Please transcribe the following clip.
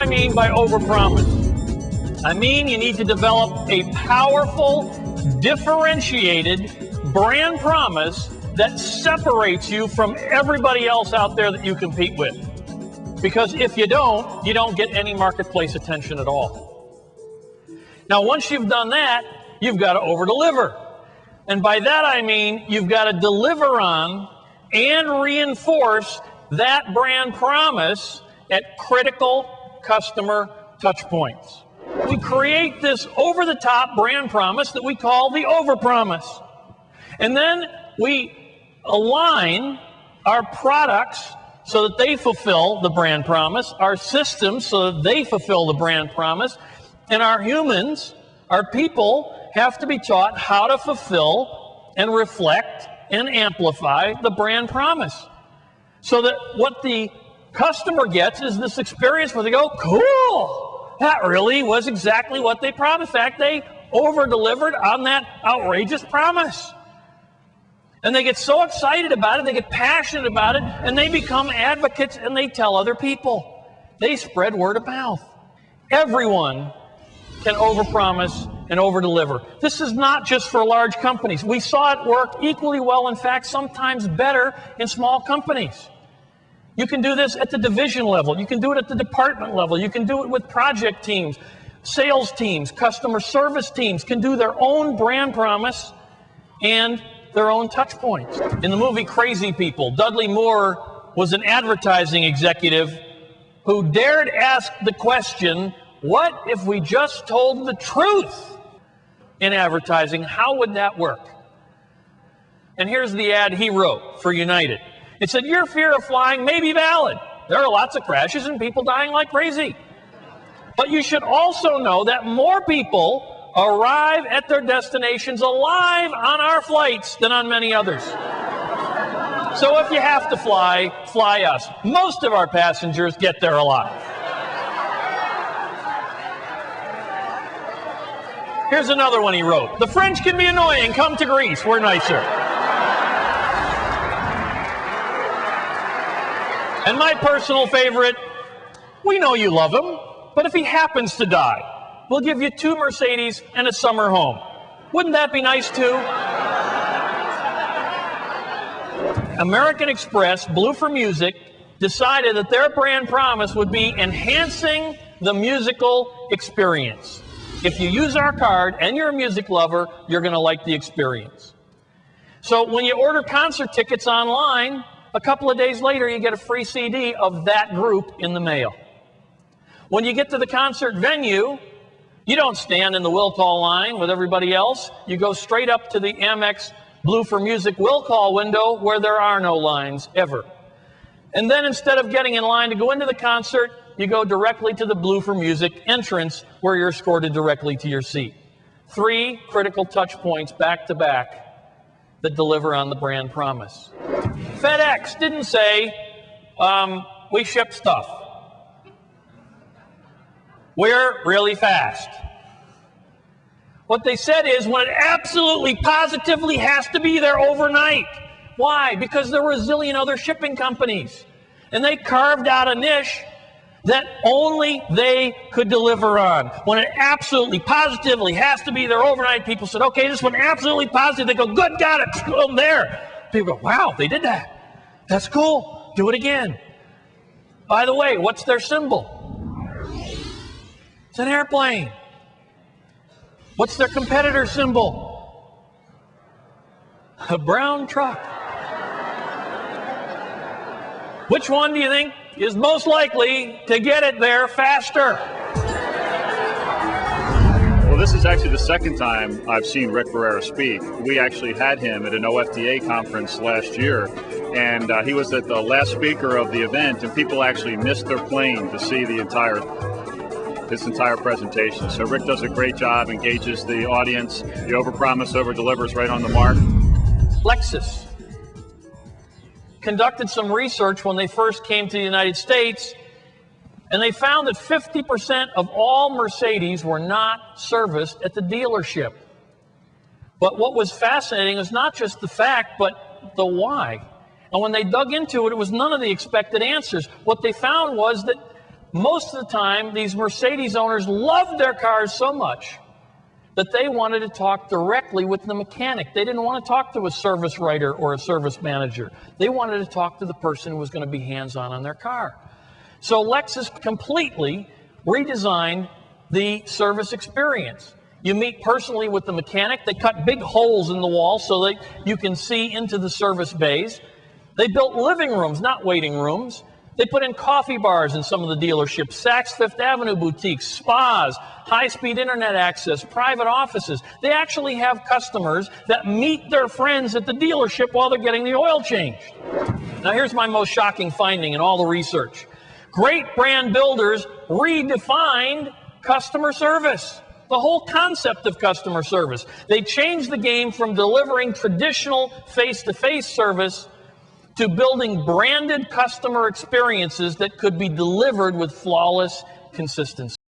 I mean by overpromise? I mean you need to develop a powerful, differentiated brand promise that separates you from everybody else out there that you compete with. Because if you don't get any marketplace attention at all. Now, once you've done that, you've got to over-deliver. And by that I mean you've got to deliver on and reinforce that brand promise at critical customer touch points. We create this over-the-top brand promise that we call the overpromise. And then we align our products so that they fulfill the brand promise, our systems so that they fulfill the brand promise, and our humans, our people, have to be taught how to fulfill and reflect and amplify the brand promise. So that what the customer gets is this experience where they go, cool, that really was exactly what they promised. In fact, they over-delivered on that outrageous promise. And they get so excited about it, they get passionate about it, and they become advocates and they tell other people. They spread word of mouth. Everyone can overpromise and overdeliver. This is not just for large companies. We saw it work equally well, in fact, sometimes better in small companies. You can do this at the division level. You can do it at the department level. You can do it with project teams, sales teams, customer service teams can do their own brand promise and their own touch points. In the movie Crazy People, Dudley Moore was an advertising executive who dared ask the question, what if we just told the truth in advertising? How would that work? And here's the ad he wrote for United. It said, your fear of flying may be valid. There are lots of crashes and people dying like crazy. But you should also know that more people arrive at their destinations alive on our flights than on many others. So if you have to fly, fly us. Most of our passengers get there alive. Here's another one he wrote. The French can be annoying. Come to Greece. We're nicer. And my personal favorite, we know you love him, but if he happens to die, we'll give you 2 Mercedes and a summer home. Wouldn't that be nice too? American Express, Blue for Music, decided that their brand promise would be enhancing the musical experience. If you use our card and you're a music lover, you're going to like the experience. So when you order concert tickets online, a couple of days later you get a free CD of that group in the mail. When you get to the concert venue, you don't stand in the will call line with everybody else. You go straight up to the Amex Blue for Music will call window where there are no lines ever. And then instead of getting in line to go into the concert, you go directly to the Blue for Music entrance where you're escorted directly to your seat. 3 critical touch points back to back that deliver on the brand promise. FedEx didn't say, we ship stuff. We're really fast. What they said is when it absolutely, positively has to be there overnight. Why? Because there were a zillion other shipping companies. And they carved out a niche that only they could deliver on. When it absolutely, positively has to be there overnight, people said, okay, this one absolutely positive. They go, good, got it, I'm there. People go, wow, they did that. That's cool. Do it again. By the way, what's their symbol? It's an airplane. What's their competitor symbol? A brown truck. Which one do you think is most likely to get it there faster? Well, this is actually the second time I've seen Rick Barrera speak. We actually had him at an OFDA conference last year, and he was at the last speaker of the event, and people actually missed their plane to see this entire presentation. So Rick does a great job, engages the audience. The overpromise, overdelivers right on the mark. Lexus conducted some research when they first came to the United States, and they found that 50% of all Mercedes were not serviced at the dealership. But what was fascinating is not just the fact, but the why. And when they dug into it, it was none of the expected answers. What they found was that most of the time, these Mercedes owners loved their cars so much that they wanted to talk directly with the mechanic. They didn't want to talk to a service writer or a service manager. They wanted to talk to the person who was going to be hands-on on their car. So Lexus completely redesigned the service experience. You meet personally with the mechanic. They cut big holes in the wall so that you can see into the service bays. They built living rooms, not waiting rooms. They put in coffee bars in some of the dealerships, Saks Fifth Avenue boutiques, spas, high-speed internet access, private offices. They actually have customers that meet their friends at the dealership while they're getting the oil changed. Now here's my most shocking finding in all the research. Great brand builders redefined customer service. The whole concept of customer service. They changed the game from delivering traditional face-to-face service to building branded customer experiences that could be delivered with flawless consistency.